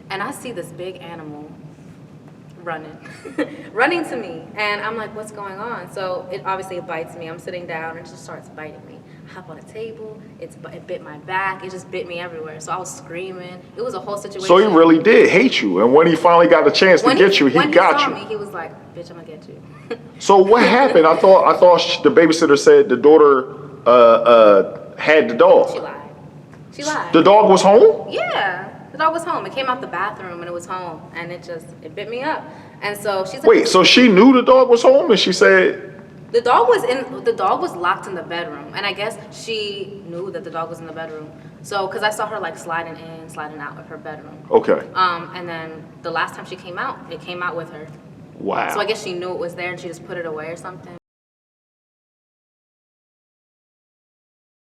and I see this big animal running, running to me, and I'm like, what's going on? So it obviously bites me. I'm sitting down and it just starts biting me. I hop on a table, it bit my back, it just bit me everywhere. So I was screaming. It was a whole situation. So he really did hate you, and when he finally got the chance to get you, he got you. When he saw me, he was like, bitch, I'm gonna get you. So what happened? I thought the babysitter said the daughter had the dog. She lied. She lied. The dog was home? Yeah. The dog was home. It came out the bathroom and it was home, and it bit me up. And so she's like, wait, so she knew the dog was home, and she said the dog was locked in the bedroom, and I guess she knew that the dog was in the bedroom. So, because I saw her like sliding in, sliding out of her bedroom. Okay. And then the last time she came out, it came out with her. Wow. So I guess she knew it was there and she just put it away or something.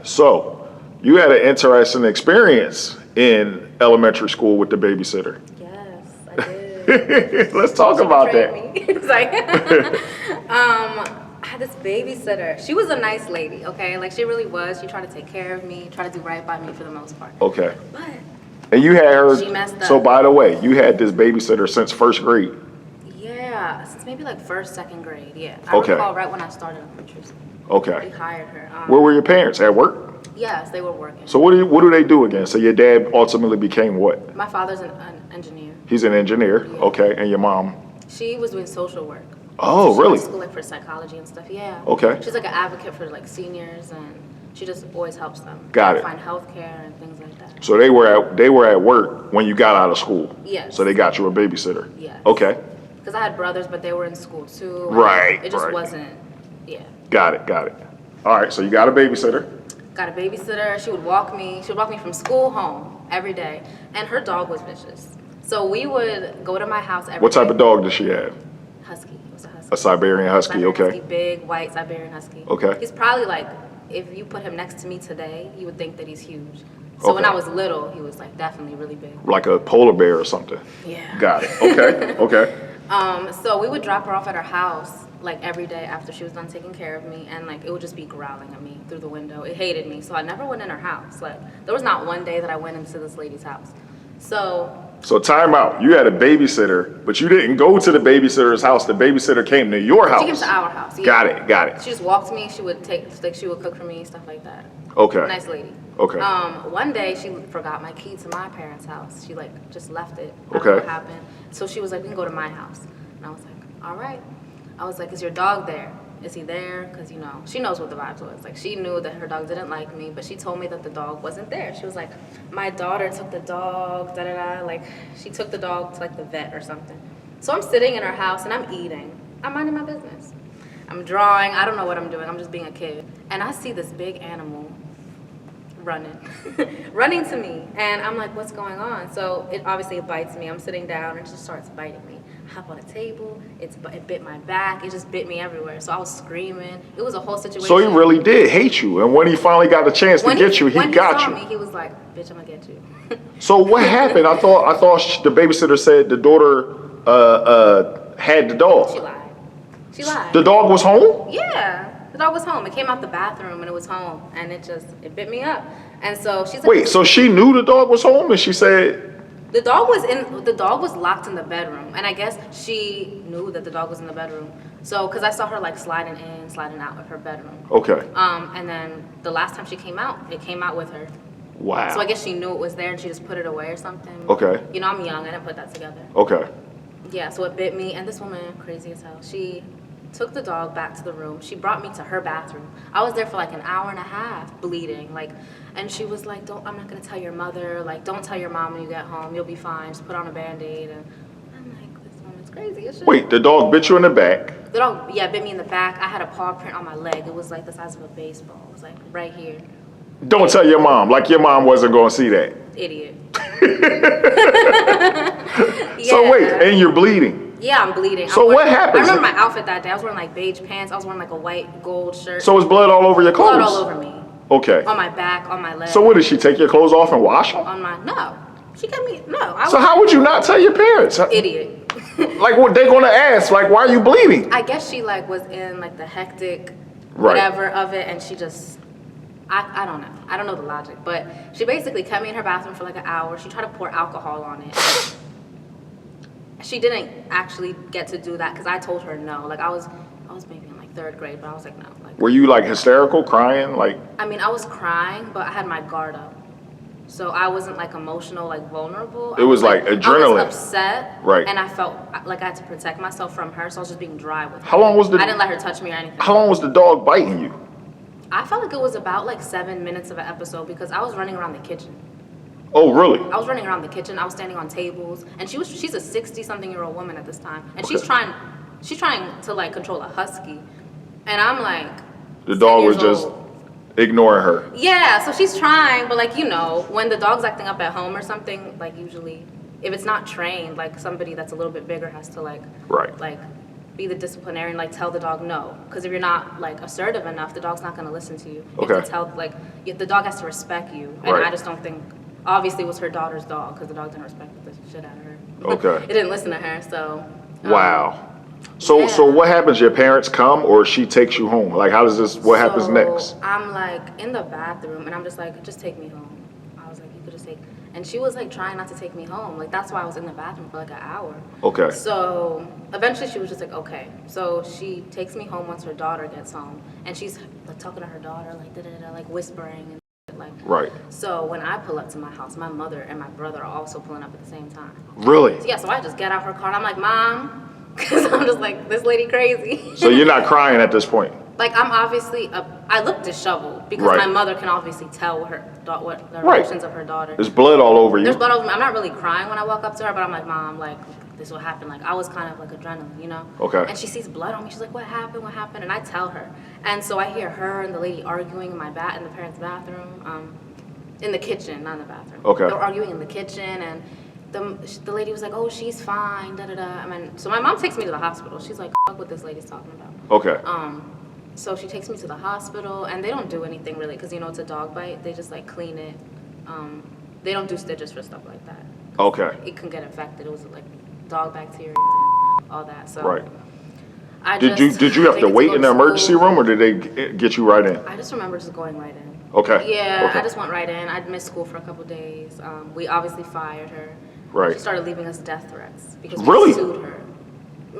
So, you had an interesting experience in elementary school with the babysitter. Yes, I did. Let's talk about that. It's like, I had this babysitter. She was a nice lady, okay? Like, she really was. She tried to take care of me, tried to do right by me for the most part. Okay. But and you had her. she messed up. So, by the way, you had this babysitter since first grade. Yeah, since maybe like first, second grade. Yeah. I Okay. recall right when I started elementary school. Okay. We hired her. Where were your parents? At work? Yes, they were working. So what do they do again? So your dad ultimately became what? My father's an engineer. He's an engineer. Yeah. Okay. And your mom? She was doing social work. Oh, So she really? went to school like for psychology and stuff. Yeah. Okay. She's like an advocate for like seniors, and she just always helps them. Got it. Find health care and things like that. So they were at work when you got out of school. Yes. So they got you a babysitter. Yes. Okay. Because I had brothers, but they were in school too. and Right, It just right. wasn't. Yeah. Got it. All right. So you got a babysitter. Got a babysitter. She would walk me from school home every day, and her dog was vicious. So we would go to my house every What type day. of dog does she have? Husky. It was a husky. A Siberian Husky. Siberian Okay. Husky, big white Siberian Husky. Okay. He's probably like, if you put him next to me today, you would think that he's huge. So when Okay. I was little, he was like definitely really big. Like a polar bear or something. Yeah. Got it. Okay. Okay. So we would drop her off at her house like every day after she was done taking care of me, and like it would just be growling at me through the window. It hated me, so I never went in her house. Like there was not one day that I went into this lady's house. So time out. You had a babysitter, but you didn't go to the babysitter's house. The babysitter came to your house. she came to our house. Yeah. Got it. She just walked me. She would cook for me, stuff like that. Okay. Nice lady. Okay. One day she forgot my key to my parents' house. She like just left it. I don't Okay. know what happened. So she was like, we can go to my house. And I was like, all right. I was like, is your dog there? Is he there? Because, you know, she knows what the vibes was. Like, she knew that her dog didn't like me, but she told me that the dog wasn't there. She was like, my daughter took the dog, da-da-da. Like, she took the dog to, like, the vet or something. So I'm sitting in her house, and I'm eating. I'm minding my business. I'm drawing. I don't know what I'm doing. I'm just being a kid. And I see this big animal running to me, and I'm like, what's going on? So it obviously bites me. I'm sitting down and it just starts biting me. I hop on a table, it bit my back, it just bit me everywhere. So I was screaming. It was a whole situation. So he really did hate you, and when he finally got the chance to get you, he when got he saw you. me, he was like, bitch, I'm gonna get you. So what happened? I thought the babysitter said the daughter had the dog. She lied. The dog was home? Yeah. The dog was home. It came out the bathroom and it was home, and it bit me up. And so she's like, Wait, so she knew the dog was home, and she said the dog was locked in the bedroom, and I guess she knew that the dog was in the bedroom. So, because I saw her like sliding in, sliding out of her bedroom. Okay. And then the last time she came out, it came out with her. Wow. So I guess she knew it was there and she just put it away or something. Okay. You know, I'm young. I didn't put that together. Okay. Yeah, so it bit me, and this woman, crazy as hell, she took the dog back to the room. She brought me to her bathroom. I was there for like an hour and a half bleeding, like, and she was like, I'm not gonna tell your mother, like, don't tell your mom when you get home, you'll be fine, just put on a Band-Aid. And I'm like, this woman's crazy as shit. Wait, the dog bit you in the back? The dog, yeah, bit me in the back. I had a paw print on my leg. It was like the size of a baseball. It was like right here. Don't tell your mom, like your mom wasn't gonna see that. Idiot. So wait, and you're bleeding? Yeah, I'm bleeding. So what happened? I remember my outfit that day. I was wearing like beige pants. I was wearing like a white gold shirt. So was blood all over your clothes? Blood all over me. Okay. On my back, on my leg. So what, did she take your clothes off and wash them? No. She got me, So how would you not tell your parents? Idiot. Like what they're gonna ask, like, why are you bleeding? I guess she like was in like the hectic Right. whatever of it, and she just, I don't know. I don't know the logic, but she basically kept me in her bathroom for like an hour. She tried to pour alcohol on it. she didn't actually get to do that because I told her no. Like I was maybe in like 3rd grade, but I was like no. Like, were you like hysterical, crying, like? I mean, I was crying, but I had my guard up. So I wasn't like emotional, like vulnerable. It was like adrenaline. I was upset, right? And I felt like I had to protect myself from her, so I was just being dry with her. How long was I didn't let her touch me or anything. How long was the dog biting you? I felt like it was about like 7 minutes of an episode because I was running around the kitchen. Oh, really? I was running around the kitchen. I was standing on tables, and she's a 60-something-year-old woman at this time, and she's trying to like control a husky, and I'm like, the dog was just ignoring her. Yeah, so she's trying, but like, you know, when the dog's acting up at home or something, like usually if it's not trained, like somebody that's a little bit bigger has to like be the disciplinarian, like tell the dog no, because if you're not like assertive enough, the dog's not going to listen to you. You have to tell, like, the dog has to respect you, and I just don't think, obviously it was her daughter's dog because the dog didn't respect the shit out of her. Okay. It didn't listen to her, so. Wow. So what happens? Your parents come, or she takes you home? Like, how does this? What happens next? I'm like in the bathroom, and I'm just like, just take me home. I was like, you could just take. And she was like trying not to take me home. Like that's why I was in the bathroom for like an hour. Okay. So eventually she was just like, okay. So she takes me home once her daughter gets home, and she's like talking to her daughter, like da da da, like whispering and. Like, right. So when I pull up to my house, my mother and my brother are also pulling up at the same time. Really? So, yeah. So I just get out her car, and I'm like, Mom. Because I'm just like, this lady crazy. So you're not crying at this point? Like, I'm obviously, I look disheveled because my mother can obviously tell what the emotions of her daughter. There's blood all over you. There's blood over me. I'm not really crying when I walk up to her, but I'm like, Mom, like, this will happen. Like, I was kind of like adrenaline, you know? Okay. And she sees blood on me. She's like, what happened? What happened? And I tell her. And so I hear her and the lady arguing in the parents' bathroom, in the kitchen, not in the bathroom. Okay. They were arguing in the kitchen, and the lady was like, oh, she's fine, da da da. I mean, so my mom takes me to the hospital. She's like, fuck what this lady's talking about. Okay. So she takes me to the hospital, and they don't do anything really, because you know it's a dog bite. They just like clean it. They don't do stitches for stuff like that. Okay. It can get infected. It was like dog bacteria and all that. So. Right. Did you have to wait in the emergency room, or did they get you right in? I just remember just going right in. Okay. Yeah, okay. I just went right in. I'd missed school for a couple days. We obviously fired her. Right. She started leaving us death threats because we sued her.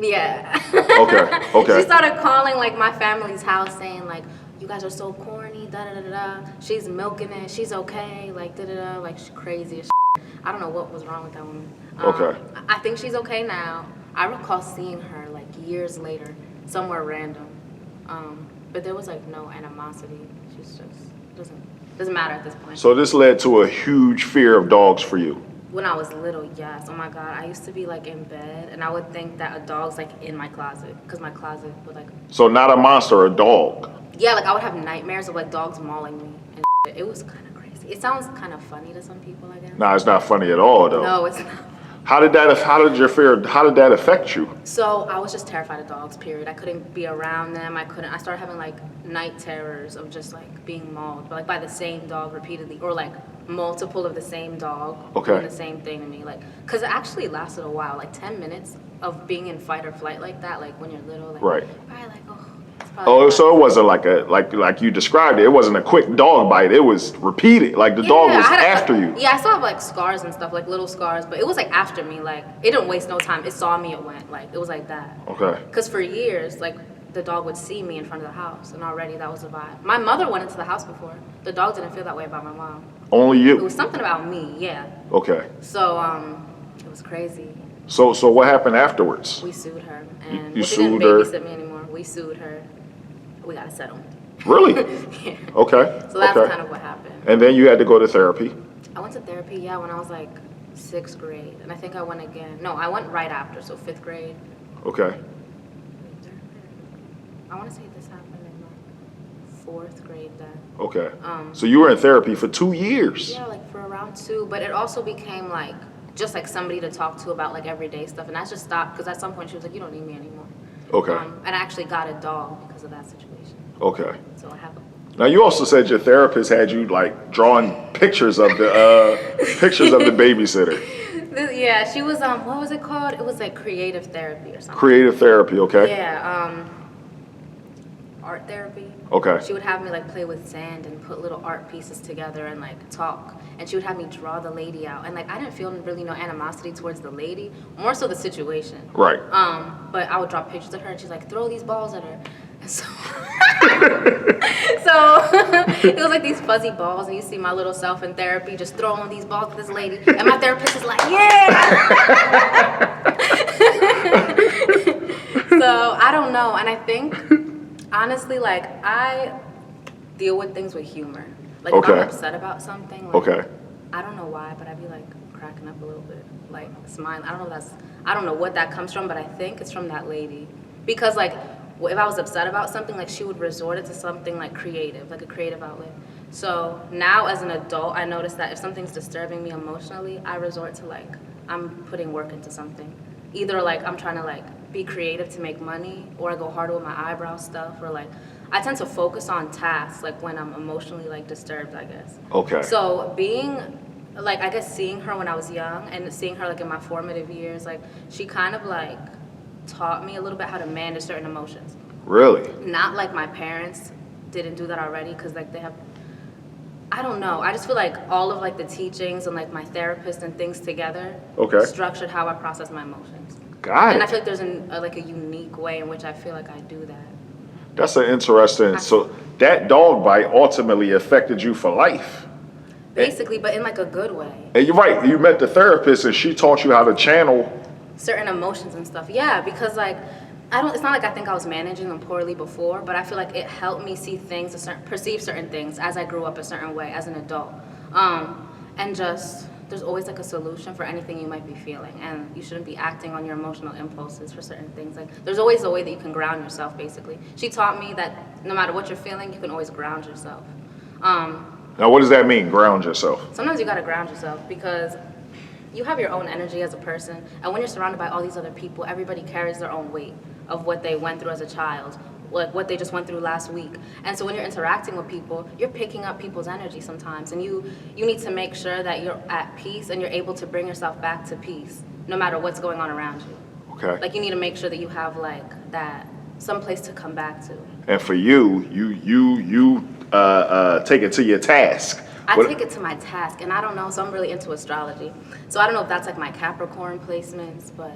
Yeah. Okay. She started calling like my family's house saying like, you guys are so corny, da da da da. She's milking it. She's okay, like da da da. Like she's crazy as shit. I don't know what was wrong with that woman. Okay. I think she's okay now. I recall seeing her like years later, somewhere random. But there was like no animosity. She's just doesn't matter at this point. So this led to a huge fear of dogs for you. When I was little, yes. Oh my God, I used to be like in bed, and I would think that a dog's like in my closet, because my closet would like. So not a monster, a dog. Yeah, like I would have nightmares of like dogs mauling me, and shit. It was kind of crazy. It sounds kind of funny to some people, I guess. No, it's not funny at all, though. No, it's not. How did that affect you? So I was just terrified of dogs, period. I couldn't be around them. I started having like night terrors of just like being mauled, but like by the same dog repeatedly, or like multiple of the same dog doing the same thing to me. Like, cause it actually lasted a while, like 10 minutes of being in fight or flight like that, like when you're little, like, right, like, oh. Oh, so it wasn't like you described it. It wasn't a quick dog bite. It was repeated. Like the dog was after you. Yeah, I still have like scars and stuff, like little scars, but it was like after me. Like it didn't waste no time. It saw me. It went. Like it was like that. Okay. Because for years, like the dog would see me in front of the house, and already that was a vibe. My mother went into the house before. The dog didn't feel that way about my mom. Only you. It was something about me. Yeah. Okay. So it was crazy. So what happened afterwards? We sued her, and you sued her. She didn't babysit me anymore. We sued her. We got to settle. Really? Yeah. Okay. So that's kind of what happened. And then you had to go to therapy? I went to therapy, yeah, when I was like 6th grade. And I think I went again. No, I went right after, so 5th grade. Okay. I want to say this happened in like 4th grade then. Okay. So you were in therapy for 2 years? Yeah, like for around 2. But it also became like just like somebody to talk to about like everyday stuff. And I just stopped because at some point she was like, you don't need me anymore. Okay. And I actually got a dog because of that situation. Okay. So I have a. Now you also said your therapist had you like drawing pictures of the babysitter. Yeah, she was what was it called? It was like creative therapy or something. Creative therapy, okay. Yeah, art therapy. Okay. She would have me like play with sand and put little art pieces together and like talk. and she would have me draw the lady out. And like I didn't feel really no animosity towards the lady, more so the situation. Right. But I would draw pictures of her, and she's like, throw these balls at her. And so, it was like these fuzzy balls, and you see my little self in therapy just throwing these balls at this lady, and my therapist is like, yeah. So I don't know, and I think honestly, like I deal with things with humor. Like if I'm upset about something, like, I don't know why, but I'd be like cracking up a little bit, like smiling. I don't know what that comes from, but I think it's from that lady, because like if I was upset about something, like she would resort it to something like creative, like a creative outlet. So now as an adult, I notice that if something's disturbing me emotionally, I resort to like I'm putting work into something. Either like I'm trying to like be creative to make money, or I go harder with my eyebrow stuff, or like I tend to focus on tasks like when I'm emotionally like disturbed, I guess. Okay. So being like, I guess seeing her when I was young and seeing her like in my formative years, like she kind of like taught me a little bit how to manage certain emotions. Really? Not like my parents didn't do that already, because like they have, I don't know, I just feel like all of like the teachings and like my therapist and things together structured how I process my emotions. Got it. And I feel like there's like a unique way in which I feel like I do that. That's an interesting, so that dog bite ultimately affected you for life. Basically, but in like a good way. And you're right, you met the therapist and she taught you how to channel certain emotions and stuff. Yeah, because like it's not like I think I was managing them poorly before, but I feel like it helped me see things, perceive certain things as I grew up a certain way as an adult. And just there's always like a solution for anything you might be feeling, and you shouldn't be acting on your emotional impulses for certain things. Like there's always a way that you can ground yourself, basically. She taught me that no matter what you're feeling, you can always ground yourself. Now what does that mean, ground yourself? Sometimes you gotta ground yourself, because you have your own energy as a person, and when you're surrounded by all these other people, everybody carries their own weight of what they went through as a child, like what they just went through last week. And so when you're interacting with people, you're picking up people's energy sometimes, and you need to make sure that you're at peace and you're able to bring yourself back to peace no matter what's going on around you. Okay. Like you need to make sure that you have like that some place to come back to. And for you take it to your task. I take it to my task, and I don't know, so I'm really into astrology. So I don't know if that's like my Capricorn placements, but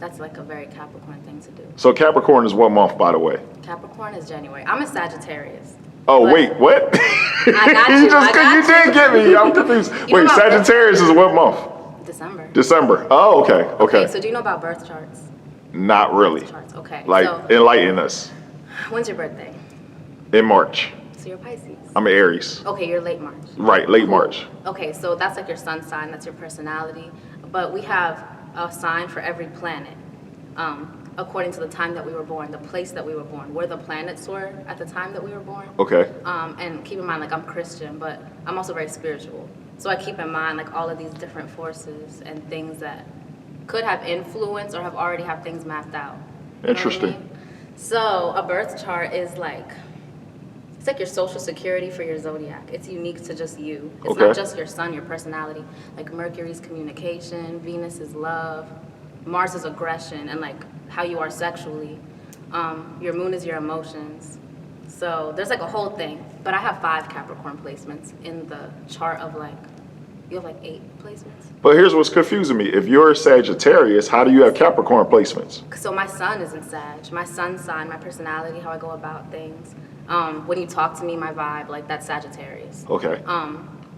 that's like a very Capricorn thing to do. So Capricorn is what month, by the way? Capricorn is January. I'm a Sagittarius. Oh, wait, what? I got you. You did get me. I'm confused. Wait, Sagittarius is what month? December. December. Oh, okay. Okay, so do you know about birth charts? Not really. Birth charts, okay. Like, so, enlighten us. When's your birthday? In March. So you're Pisces. I'm an Aries. Okay, you're late March. Right, late March. Okay, so that's like your sun sign, that's your personality. But we have a sign for every planet, according to the time that we were born, the place that we were born, where the planets were at the time that we were born. Okay. And keep in mind, like I'm Christian, but I'm also very spiritual. So I keep in mind like all of these different forces and things that could have influence or have already have things mapped out. Interesting. You know what I mean? So a birth chart is like, it's like your social security for your zodiac. It's unique to just you. It's not just your sun, your personality. Like Mercury's communication, Venus is love, Mars is aggression, and like how you are sexually. Your moon is your emotions. So there's like a whole thing. But I have 5 Capricorn placements in the chart of like, you have like 8 placements. But here's what's confusing me. If you're a Sagittarius, how do you have Capricorn placements? So my sun is in Sag. My sun sign, my personality, how I go about things. When you talk to me, my vibe, like that's Sagittarius. Okay.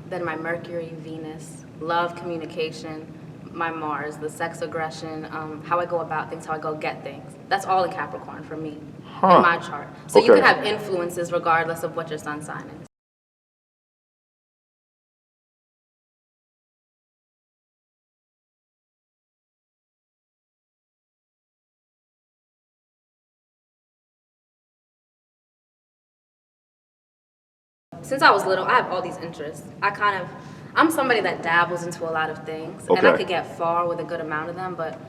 Then my Mercury, Venus, love, communication, my Mars, the sex aggression, how I go about things, how I go get things. That's all in Capricorn for me in my chart. So you could have influences regardless of what your sun sign is. Since I was little, I have all these interests. I'm somebody that dabbles into a lot of things, and I could get far with a good amount of them, but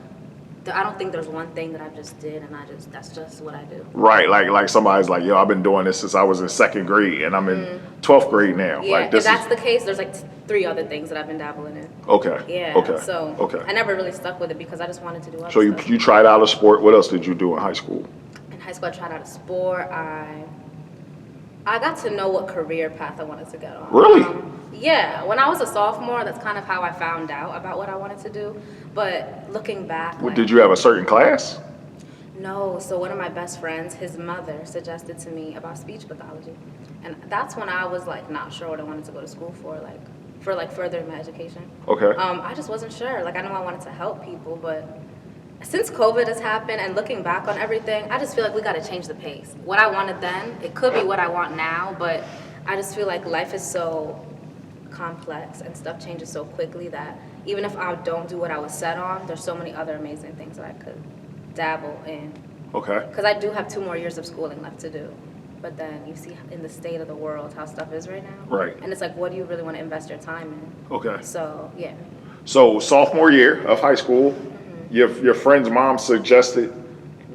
I don't think there's one thing that I just did, and that's just what I do. Right, like somebody's like, yo, I've been doing this since I was in 2nd grade, and I'm in 12th grade now. Yeah, like, if that's the case, there's like 3 other things that I've been dabbling in. Okay. Yeah. Okay. So I never really stuck with it because I just wanted to do other stuff. So you tried out a sport. What else did you do in high school? In high school, I tried out a sport. I got to know what career path I wanted to get on. Really? Yeah, when I was a sophomore, that's kind of how I found out about what I wanted to do. But looking back, Well, did you have a certain class? no, so one of my best friends, his mother suggested to me about speech pathology. And that's when I was like not sure what I wanted to go to school for furthering my education. Okay. I just wasn't sure. Like I knew I wanted to help people, but since COVID has happened and looking back on everything, I just feel like we got to change the pace. What I wanted then, it could be what I want now, but I just feel like life is so complex and stuff changes so quickly that even if I don't do what I was set on, there's so many other amazing things that I could dabble in. Okay. Because I do have 2 more years of schooling left to do. But then you see in the state of the world how stuff is right now. Right. And it's like, what do you really want to invest your time in? Okay. So, yeah. So sophomore year of high school, your friend's mom suggested,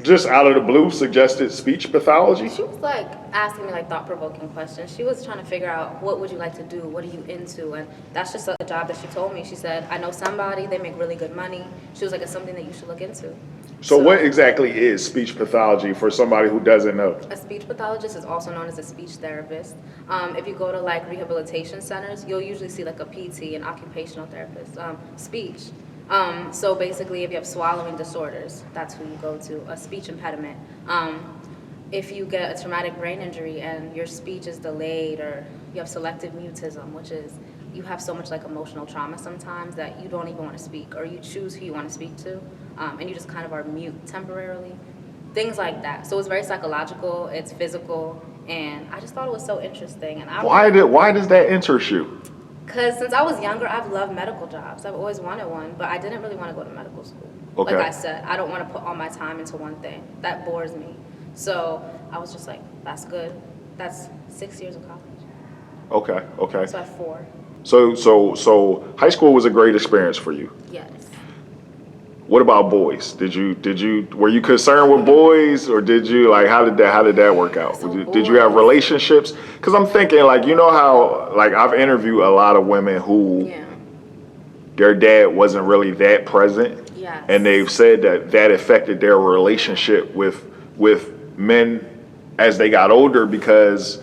just out of the blue, suggested speech pathology. She was like asking me like thought-provoking questions. She was trying to figure out, what would you like to do? What are you into? And that's just a job that she told me. She said, I know somebody, they make really good money. She was like, it's something that you should look into. So what exactly is speech pathology for somebody who doesn't know? A speech pathologist is also known as a speech therapist. If you go to like rehabilitation centers, you'll usually see like a PT, an occupational therapist, speech. So basically, if you have swallowing disorders, that's who you go to, a speech impediment. If you get a traumatic brain injury and your speech is delayed, or you have selective mutism, which is you have so much like emotional trauma sometimes that you don't even want to speak, or you choose who you want to speak to, and you just kind of are mute temporarily. Things like that. So it's very psychological, it's physical, and I just thought it was so interesting. And Why does that interest you? Because since I was younger, I've loved medical jobs. I've always wanted one, but I didn't really want to go to medical school. Okay. Like I said, I don't want to put all my time into one thing. That bores me. So I was just like, that's good. That's 6 years of college. Okay. So I have 4. So high school was a great experience for you. Yes. What about boys? Were you concerned with boys, or did you, like, how did that work out? So Did you have relationships? Because I'm thinking, like, you know how, like, I've interviewed a lot of women who their dad wasn't really that present. Yes. And they've said that affected their relationship with men as they got older, because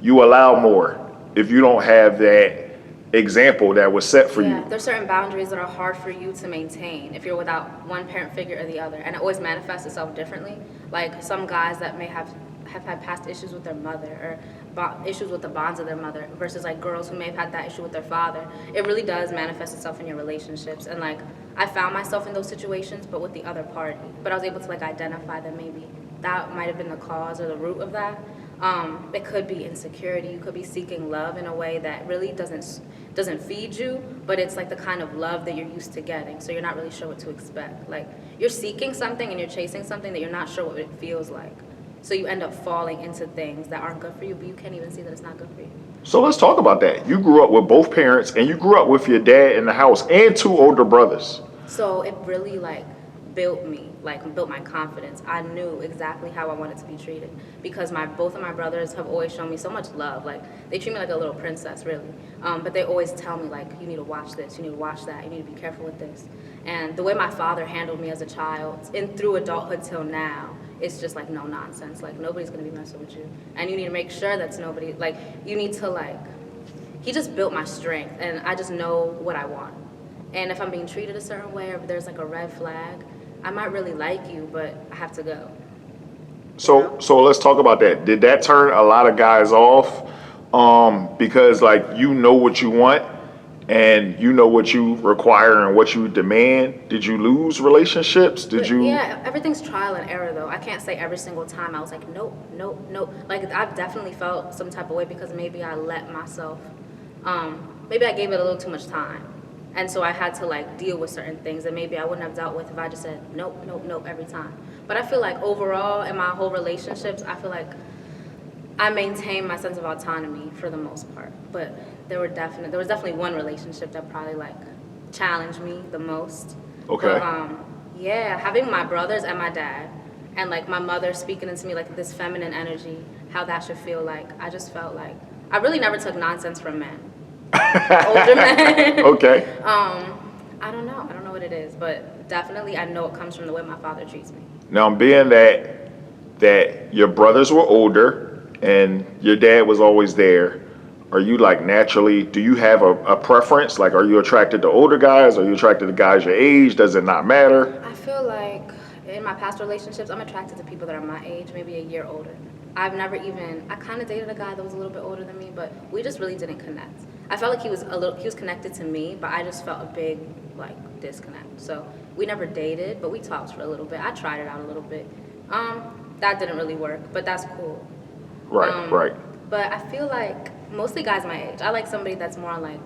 you allow more if you don't have that example that was set for you. There's certain boundaries that are hard for you to maintain if you're without one parent figure or the other, and it always manifests itself differently. Like some guys that may have had past issues with their mother, or issues with the bonds of their mother, versus like girls who may have had that issue with their father. It really does manifest itself in your relationships, and like I found myself in those situations, but with the other party. But I was able to like identify that maybe that might have been the cause or the root of that. It could be insecurity. You could be seeking love in a way that really doesn't feed you, but it's like the kind of love that you're used to getting, so you're not really sure what to expect. Like you're seeking something and you're chasing something that you're not sure what it feels like. So you end up falling into things that aren't good for you, but you can't even see that it's not good for you. So let's talk about that. You grew up with both parents, and you grew up with your dad in the house and 2 older brothers. So it really like built me, like built my confidence. I knew exactly how I wanted to be treated, because both of my brothers have always shown me so much love. Like they treat me like a little princess, really. But they always tell me like, you need to watch this, you need to watch that, you need to be careful with this. And the way my father handled me as a child and through adulthood till now, it's just like no nonsense. Like nobody's gonna be messing with you, and you need to make sure that's nobody. Like you need to like. He just built my strength, and I just know what I want. And if I'm being treated a certain way, or if there's like a red flag, I might really like you, but I have to go. So let's talk about that. Did that turn a lot of guys off? Because like you know what you want, and you know what you require and what you demand. Did you lose relationships? Yeah, everything's trial and error though. I can't say every single time I was like, nope. Like I've definitely felt some type of way because maybe I let myself, maybe I gave it a little too much time. And so I had to like deal with certain things that maybe I wouldn't have dealt with if I just said nope every time. But I feel like overall in my whole relationships, I feel like I maintained my sense of autonomy for the most part. But there was definitely one relationship that probably like challenged me the most. Okay. But, yeah, having my brothers and my dad, and like my mother speaking into me like this feminine energy, how that should feel like. I just felt like I really never took nonsense from men. Older men. Okay. I don't know what it is, but definitely I know it comes from the way my father treats me. Now, being that your brothers were older and your dad was always there, Are you like naturally, do you have a preference? Like, are you attracted to older guys? Are you attracted to guys your age? Does it not matter? I feel like in my past relationships, I'm attracted to people that are my age, maybe a year older. I kind of dated a guy that was a little bit older than me, but we just really didn't connect. I felt like he was connected to me, but I just felt a big, like, disconnect. So we never dated, but we talked for a little bit. I tried it out a little bit. That didn't really work, but that's cool. Right. But I feel like mostly guys my age. I like somebody that's more like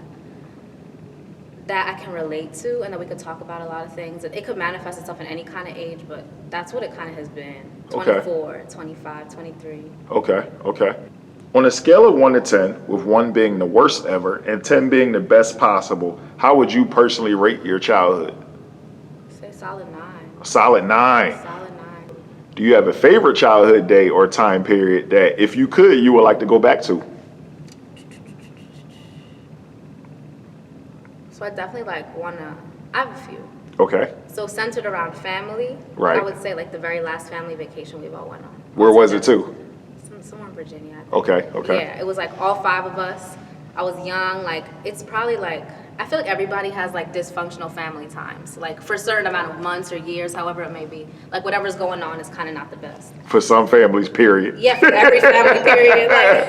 that I can relate to and that we could talk about a lot of things. It could manifest itself in any kind of age, but that's what it kind of has been. 24, 25, 23. Okay. On a scale of 1 to 10, with 1 being the worst ever and 10 being the best possible, how would you personally rate your childhood? Say solid 9. A solid 9. Solid 9. Do you have a favorite childhood day or time period that, if you could, you would like to go back to? So I definitely I have a few. Okay. So centered around family, Right. I would say like the very last family vacation we've all went on. Where was it to? Somewhere in Virginia, I think. Okay. Yeah, it was like all 5 of us. I was young, like it's probably like, I feel like everybody has like dysfunctional family times, like for a certain amount of months or years, however it may be. Like whatever's going on is kind of not the best. For some families, period. Yeah, for every family period, like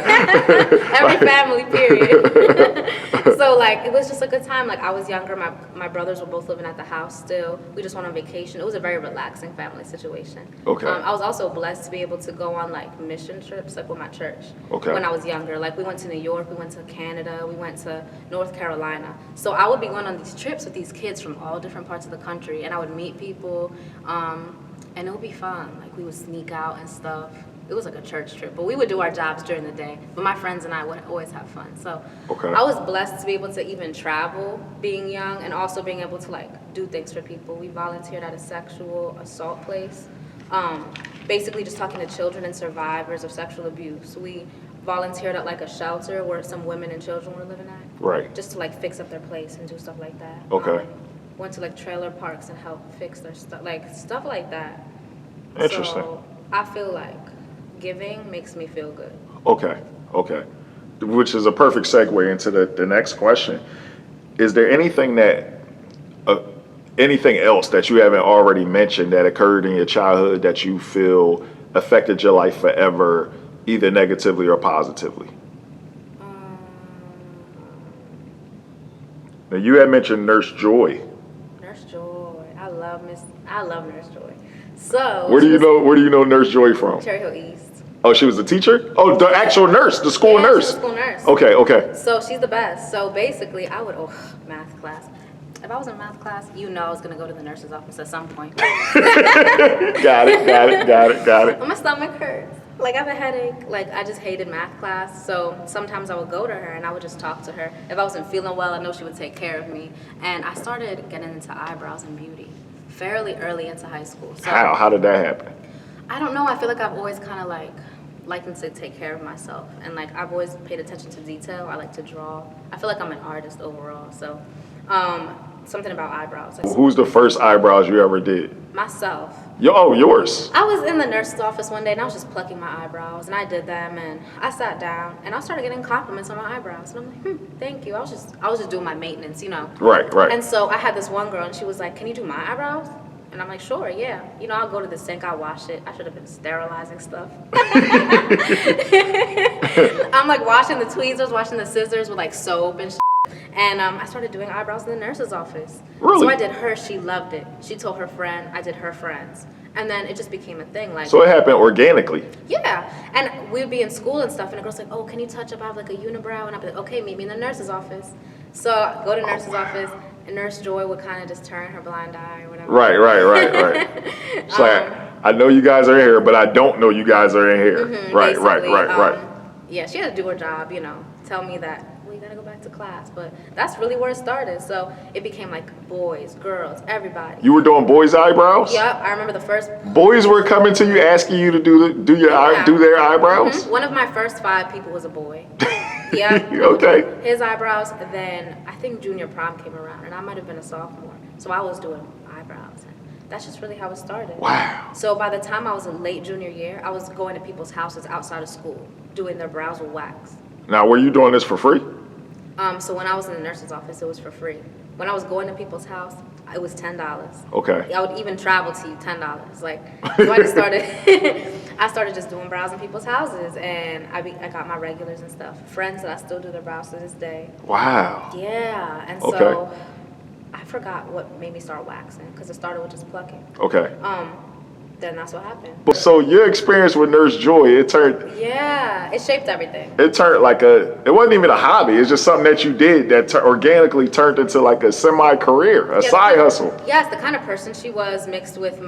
every family period. So like it was just a good time. Like I was younger, my brothers were both living at the house still. We just went on vacation. It was a very relaxing family situation. Okay. I was also blessed to be able to go on like mission trips, like with my church. Okay. When I was younger, like we went to New York, we went to Canada, we went to North Carolina. So I would be going on these trips with these kids from all different parts of the country, and I would meet people, and it would be fun. Like we would sneak out and stuff. It was like a church trip, but we would do our jobs during the day. But my friends and I would always have fun. So Okay. I was blessed to be able to even travel being young and also being able to like do things for people. We volunteered at a sexual assault place, basically just talking to children and survivors of sexual abuse. We volunteered at like a shelter where some women and children were living at. Right. Just to like fix up their place and do stuff like that. Okay. Went to like trailer parks and helped fix their stuff, like stuff like that. Interesting. So I feel like giving makes me feel good. Okay. Which is a perfect segue into the next question. Is there anything anything else that you haven't already mentioned that occurred in your childhood that you feel affected your life forever, either negatively or positively? Now you had mentioned Nurse Joy. Nurse Joy, I love Nurse Joy. So Where do you know Nurse Joy from? Cherry Hill East. Oh, she was a teacher? Oh, the actual nurse, the school Yeah, nurse. she's a school nurse. Okay. So she's the best. So basically, math class. If I was in math class, I was gonna go to the nurse's office at some point. Got it. My stomach hurts. Like I have a headache. Like I just hated math class. So sometimes I would go to her and I would just talk to her. If I wasn't feeling well, I know she would take care of me. And I started getting into eyebrows and beauty fairly early into high school. So How did that happen? I don't know. I feel like I've always kind of liked to take care of myself. And like I've always paid attention to detail. I like to draw. I feel like I'm an artist overall. So something about eyebrows. Who's the first eyebrows you ever did? Myself. Yours. I was in the nurse's office one day and I was just plucking my eyebrows and I did them and I sat down and I started getting compliments on my eyebrows and I'm like, thank you. I was just doing my maintenance, Right. And so I had this one girl and she was like, can you do my eyebrows? And I'm like, sure, yeah. I'll go to the sink, I'll wash it. I should have been sterilizing stuff. I'm like washing the tweezers, washing the scissors with like soap and shit. And I started doing eyebrows in the nurse's office. Really? So I did hers, she loved it. She told her friend, I did her friends. And then it just became a thing. Like, So it happened organically. yeah. And we'd be in school and stuff, and the girl's like, oh, can you touch up? I have like a unibrow. And I'd be like, okay, meet me in the nurse's office. So I go to nurse's office, and Nurse Joy would kind of just turn her blind eye or whatever. Right. It's like, I know you guys are in here, but I don't know you guys are in here. Right. Yeah, she had to do her job, tell me that, well, you gotta go back to class. But that's really where it started. So it became like boys, girls, everybody. You were doing boys' eyebrows? Yep, I remember the first. Boys were coming to you asking you to do their eyebrows? One of my first 5 people was a boy. Yeah. Okay. His eyebrows. Then I think junior prom came around, and I might have been a sophomore. So I was doing eyebrows. And that's just really how it started. Wow. So by the time I was in late junior year, I was going to people's houses outside of school, doing their brows with wax. Now, were you doing this for free? So when I was in the nurse's office, it was for free. When I was going to people's house, it was $10. Okay. I would even travel to you $10. Like, so I just started. I started just doing brows in people's houses, and I got my regulars and stuff. Friends that I still do their brows to this day. Wow. Yeah, and Okay. so I forgot what made me start waxing because it started with just plucking. Okay. Then that's what happened. So your experience with Nurse Joy, it shaped everything. It turned like it wasn't even a hobby. It's just something that you did that organically turned into like a semi-career, a side hustle. Yes, the kind of person she was mixed with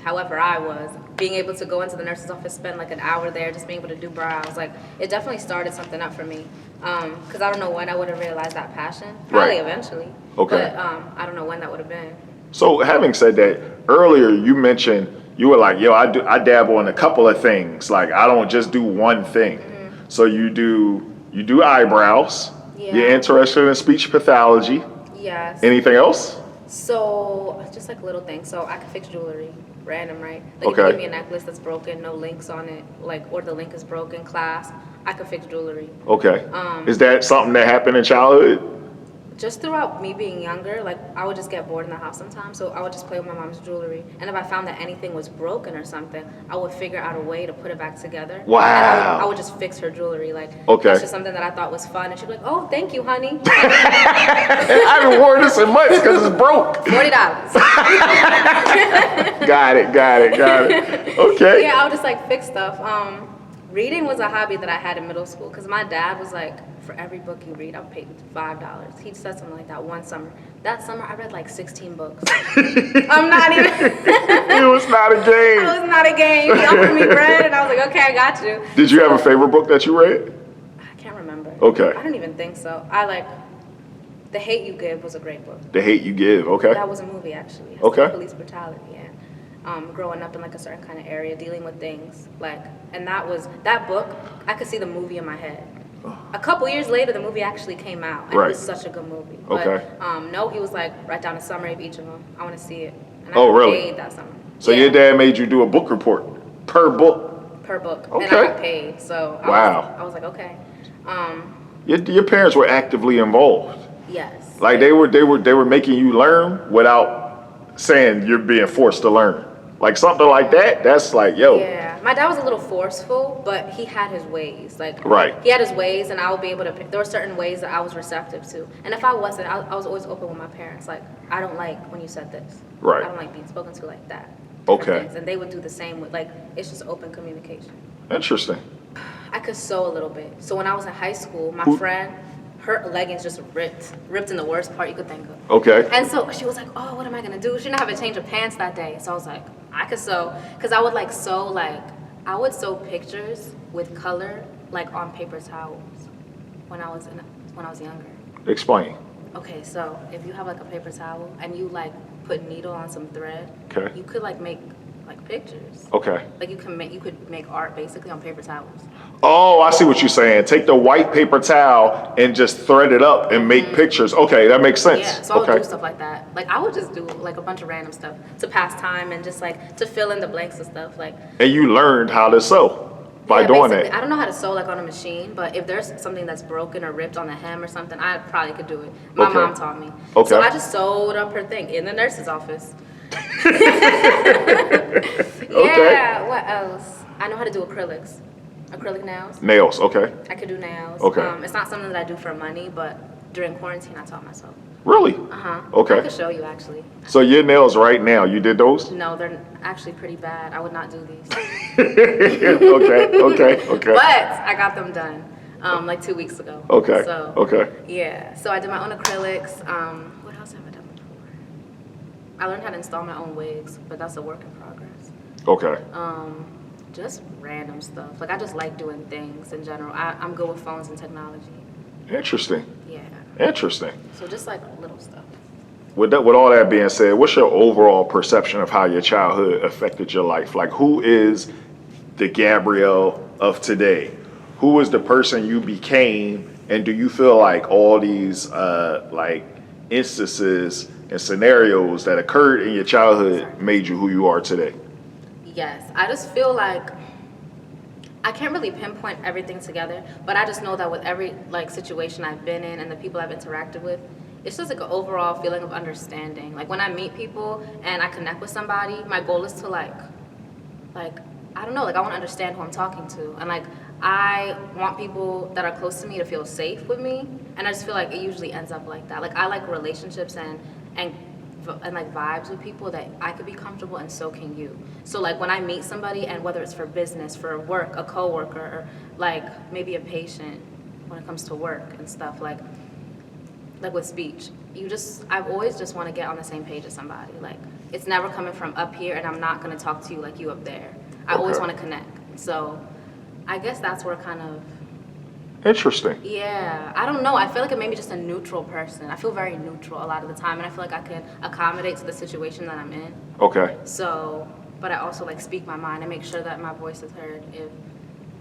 however I was, being able to go into the nurse's office, spend like an hour there, just being able to do brows. Like, it definitely started something up for me. Because I don't know when I would have realized that passion. Probably eventually. Okay. But I don't know when that would have been. So having said that, earlier you mentioned you were like, yo, I dabble in a couple of things. Like, I don't just do one thing. Mm-hmm. So you do eyebrows. Yeah. You're interested in speech pathology. Yes. Anything else? So just like little things. So I can fix jewelry, random, right? Like if you give me a necklace that's broken, no links on it, like, or the link is broken, clasp, I can fix jewelry. Okay. Is that something that happened in childhood? Just throughout me being younger, like, I would just get bored in the house sometimes, so I would just play with my mom's jewelry. And if I found that anything was broken or something, I would figure out a way to put it back together. Wow. And I would just fix her jewelry. Like, that's just something that I thought was fun. And she'd be like, oh, thank you, honey. I haven't worn this in months because it's broke. $40. Got it. Okay. Yeah, I would just, like, fix stuff. Reading was a hobby that I had in middle school because my dad was like, for every book you read, I'll pay $5. He said something like that one summer. That summer, I read like 16 books. I'm not even. It was not a game. It was not a game. He offered me bread, and I was like, okay, I got you. Did you have a favorite book that you read? I can't remember. Okay. I don't even think so. The Hate You Give was a great book. The Hate You Give, okay. That was a movie, actually. Okay. Police brutality, yeah. Growing up in like a certain kind of area, dealing with things and that book, I could see the movie in my head. A couple years later, the movie actually came out, and it was such a good movie. Okay. But he was like, write down a summary of each of them. I want to see it. And I got paid that summer. So your dad made you do a book report per book? Per book. Okay. And I got paid, so I was like, okay. Your parents were actively involved. Yes. Like they were making you learn without saying you're being forced to learn. Like something like that, that's like, yo. Yeah, my dad was a little forceful, but he had his ways. Right. He had his ways, and I would be able to there were certain ways that I was receptive to. And if I wasn't, I was always open with my parents. Like, I don't like when you said this. Right. I don't like being spoken to like that. Okay. And they would do the same with, it's just open communication. Interesting. I could sew a little bit. So when I was in high school, my friend, her leggings just ripped in the worst part you could think of. Okay. And so she was like, oh, what am I going to do? She didn't have a change of pants that day. So I was like, I could sew. Because I would I would sew pictures with color, on paper towels when I was younger. Explain. Okay, so if you have a paper towel and you put needle on some thread, okay, you could make pictures. Okay. You could make art basically on paper towels. Oh, I see what you're saying. Take the white paper towel and just thread it up and make pictures. Okay, that makes sense. Yeah, so I would do stuff like that. I would just do a bunch of random stuff to pass time and just to fill in the blanks and stuff And you learned how to sew by doing that. I don't know how to sew on a machine, but if there's something that's broken or ripped on the hem or something, I probably could do it. My mom taught me. Okay. So I just sewed up her thing in the nurse's office. Yeah, what else? I know how to do acrylics. Acrylic nails. Nails, okay. I could do nails. Okay. It's not something that I do for money, but during quarantine, I taught myself. Really? Uh-huh. Okay. I could show you, actually. So your nails right now, you did those? No, they're actually pretty bad. I would not do these. Okay. But I got them done 2 weeks ago. Okay. So, okay. Yeah. So I did my own acrylics. What else have I done before? I learned how to install my own wigs, but that's a work in progress. Okay. Just random stuff. I just like doing things in general. I'm good with phones and technology. Interesting. Yeah. Interesting. So just little stuff. With all that being said, what's your overall perception of how your childhood affected your life? Who is the Gabrielle of today? Who is the person you became? And do you feel like all these instances and scenarios that occurred in your childhood made you who you are today? Yes, I just feel like I can't really pinpoint everything together, but I just know that with every like situation I've been in and the people I've interacted with, it's just like an overall feeling of understanding. Like when I meet people and I connect with somebody, my goal is to like I don't know, like I want to understand who I'm talking to, and like I want people that are close to me to feel safe with me, and I just feel like it usually ends up like that. Like I like relationships and like vibes with people that I could be comfortable, and so can you. So like when I meet somebody, and whether it's for business, for work, a coworker, or like maybe a patient when it comes to work and stuff, like with speech, I've always just want to get on the same page as somebody. Like it's never coming from up here, and I'm not going to talk to you like you up there. I always want to connect. So I guess that's where kind of interesting. Yeah, I don't know. I feel like it made me just a neutral person. I feel very neutral a lot of the time, and I feel like I can accommodate to the situation that I'm in. Okay. So, but I also like speak my mind and make sure that my voice is heard. If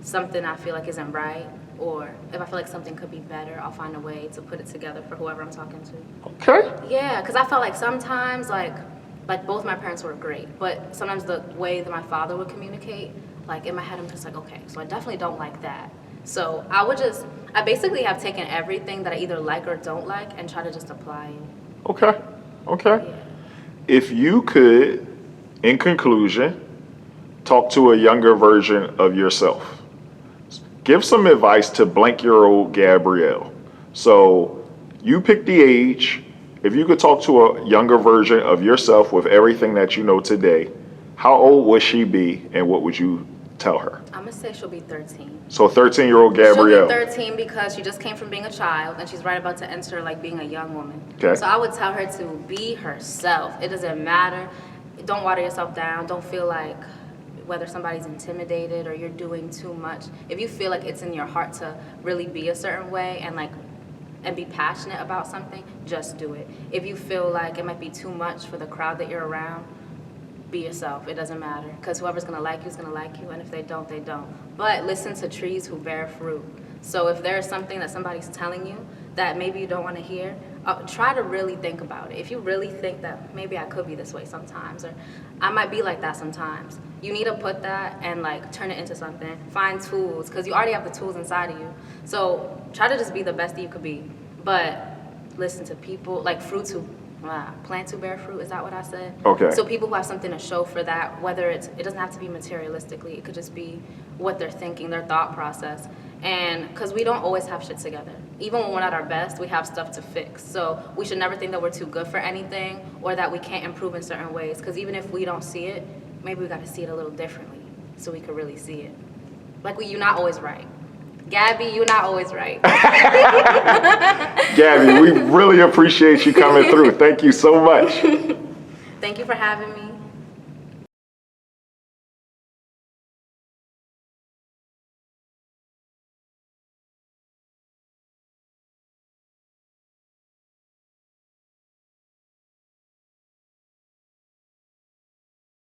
something I feel like isn't right, or if I feel like something could be better, I'll find a way to put it together for whoever I'm talking to. Okay. Yeah, because I felt like sometimes like both my parents were great, but sometimes the way that my father would communicate, like in my head I'm just like, okay, so I definitely don't like that. So I basically have taken everything that I either like or don't like and try to just apply it. Okay. Yeah. If you could, in conclusion, talk to a younger version of yourself, give some advice to blank-year-old Gabrielle. So you pick the age. If you could talk to a younger version of yourself with everything that you know today, how old would she be, and what would you tell her? I'm gonna say she'll be 13. So 13-year-old Gabrielle. She'll be 13 because she just came from being a child, and she's right about to enter like being a young woman. Okay. So I would tell her to be herself. It doesn't matter. Don't water yourself down. Don't feel like whether somebody's intimidated or you're doing too much. If you feel like it's in your heart to really be a certain way and be passionate about something, just do it. If you feel like it might be too much for the crowd that you're around, be yourself. It doesn't matter, because whoever's gonna like you is gonna like you, and if they don't, they don't. But listen to trees who bear fruit. So if there's something that somebody's telling you that maybe you don't want to hear, try to really think about it. If you really think that maybe I could be this way sometimes, or I might be like that sometimes, you need to put that and like turn it into something. Find tools, because you already have the tools inside of you. So try to just be the best that you could be. But listen to people, like plants who bear fruit, is that what I said? Okay. So people who have something to show for that, whether it doesn't have to be materialistically, it could just be what they're thinking, their thought process. And because we don't always have shit together. Even when we're at our best, we have stuff to fix. So we should never think that we're too good for anything, or that we can't improve in certain ways. Because even if we don't see it, maybe we got to see it a little differently so we could really see it. Like you're not always right. Gabby, you're not always right. Gabby, we really appreciate you coming through. Thank you so much. Thank you for having me.